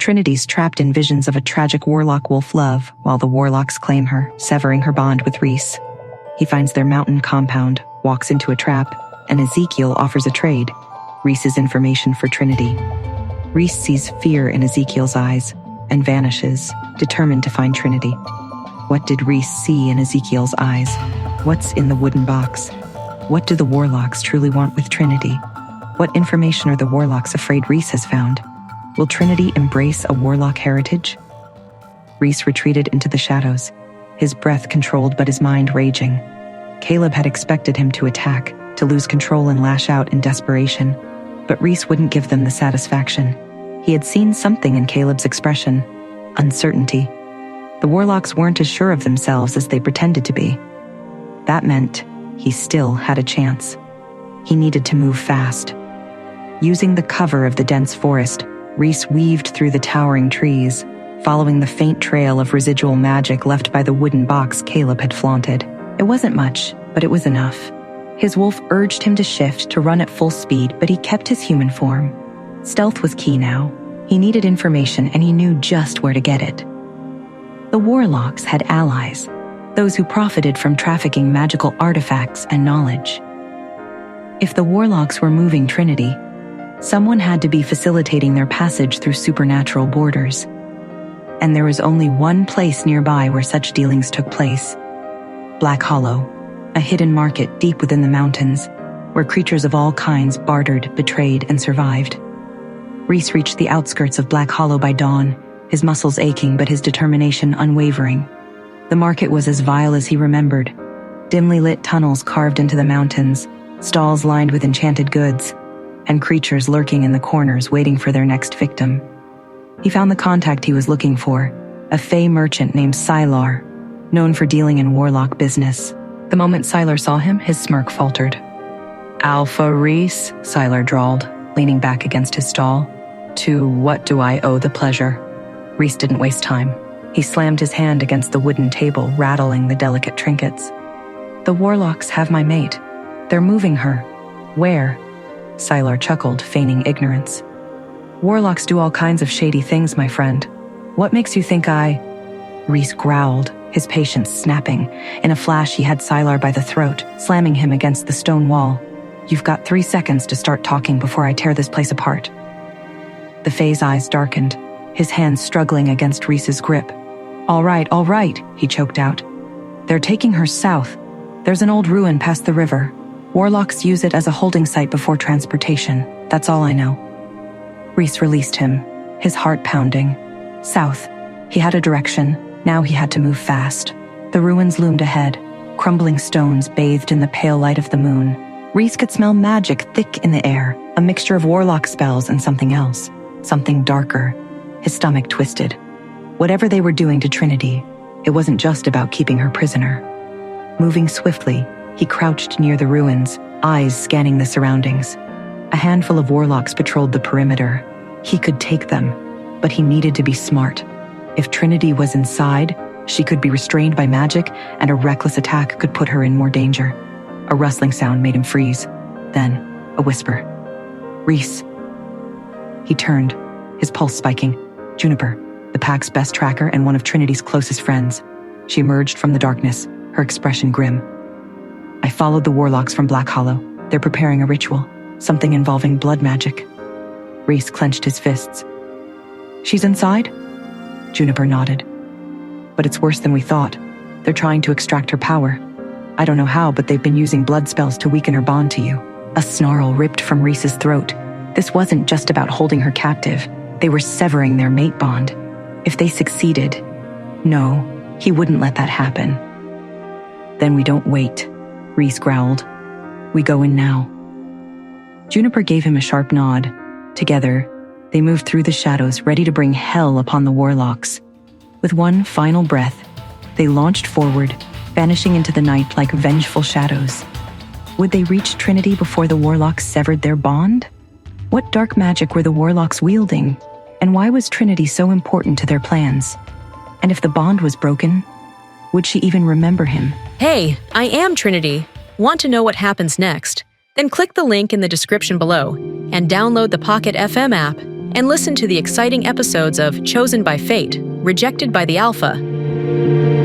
Trinity's trapped in visions of a tragic warlock wolf love while the warlocks claim her, severing her bond with Reese. He finds their mountain compound, walks into a trap, and Ezikiel offers a trade, Reese's information for Trinity. Reese sees fear in Ezikiel's eyes and vanishes, determined to find Trinity. What did Reese see in Ezikiel's eyes? What's in the wooden box? What do the warlocks truly want with Trinity? What information are the warlocks afraid Reese has found? Will Trinity embrace a warlock heritage? Reese retreated into the shadows, his breath controlled but his mind raging. Caleb had expected him to attack, to lose control and lash out in desperation, but Reese wouldn't give them the satisfaction. He had seen something in Caleb's expression: uncertainty. The warlocks weren't as sure of themselves as they pretended to be. That meant he still had a chance. He needed to move fast. Using the cover of the dense forest, Reese weaved through the towering trees, following the faint trail of residual magic left by the wooden box Caleb had flaunted. It wasn't much, but it was enough. His wolf urged him to shift, to run at full speed, but he kept his human form. Stealth was key now. He needed information, and he knew just where to get it. The warlocks had allies, those who profited from trafficking magical artifacts and knowledge. If the warlocks were moving Trinity, someone had to be facilitating their passage through supernatural borders. And there was only one place nearby where such dealings took place: Black Hollow, a hidden market deep within the mountains, where creatures of all kinds bartered, betrayed, and survived. Reese reached the outskirts of Black Hollow by dawn, his muscles aching but his determination unwavering. The market was as vile as he remembered: dimly lit tunnels carved into the mountains, stalls lined with enchanted goods, and creatures lurking in the corners waiting for their next victim. He found the contact he was looking for, a fey merchant named Sylar, known for dealing in warlock business. The moment Sylar saw him, his smirk faltered. "Alpha Reese," Sylar drawled, leaning back against his stall. "To what do I owe the pleasure?" Reese didn't waste time. He slammed his hand against the wooden table, rattling the delicate trinkets. "The warlocks have my mate. They're moving her." "Where?" Sylar chuckled, feigning ignorance. "Warlocks do all kinds of shady things, my friend. What makes you think I—" Reese growled, his patience snapping. In a flash, he had Sylar by the throat, slamming him against the stone wall. "You've got 3 seconds to start talking before I tear this place apart." The Fey's eyes darkened, his hands struggling against Reese's grip. All right, he choked out. "They're taking her south. There's an old ruin past the river. Warlocks use it as a holding site before transportation. That's all I know." Reese released him, his heart pounding. South. He had a direction. Now he had to move fast. The ruins loomed ahead, crumbling stones bathed in the pale light of the moon. Reese could smell magic thick in the air, a mixture of warlock spells and something else, something darker. His stomach twisted. Whatever they were doing to Trinity, it wasn't just about keeping her prisoner. Moving swiftly, he crouched near the ruins, eyes scanning the surroundings. A handful of warlocks patrolled the perimeter. He could take them, but he needed to be smart. If Trinity was inside, she could be restrained by magic, and a reckless attack could put her in more danger. A rustling sound made him freeze. Then, a whisper. "Reese." He turned, his pulse spiking. Juniper, the pack's best tracker and one of Trinity's closest friends. She emerged from the darkness, her expression grim. "I followed the warlocks from Black Hollow. They're preparing a ritual, something involving blood magic." Reese clenched his fists. "She's inside?" Juniper nodded. "But it's worse than we thought. They're trying to extract her power. I don't know how, but they've been using blood spells to weaken her bond to you." A snarl ripped from Reese's throat. This wasn't just about holding her captive. They were severing their mate bond. If they succeeded, no, he wouldn't let that happen. "Then we don't wait," Reese growled. "We go in now." Juniper gave him a sharp nod. Together, they moved through the shadows, ready to bring hell upon the warlocks. With one final breath, they launched forward, vanishing into the night like vengeful shadows. Would they reach Trinity before the warlocks severed their bond? What dark magic were the warlocks wielding? And why was Trinity so important to their plans? And if the bond was broken, would she even remember him? Hey, I am Trinity. Want to know what happens next? Then click the link in the description below and download the Pocket FM app. and listen to the exciting episodes of Chosen by Fate, Rejected by the Alpha.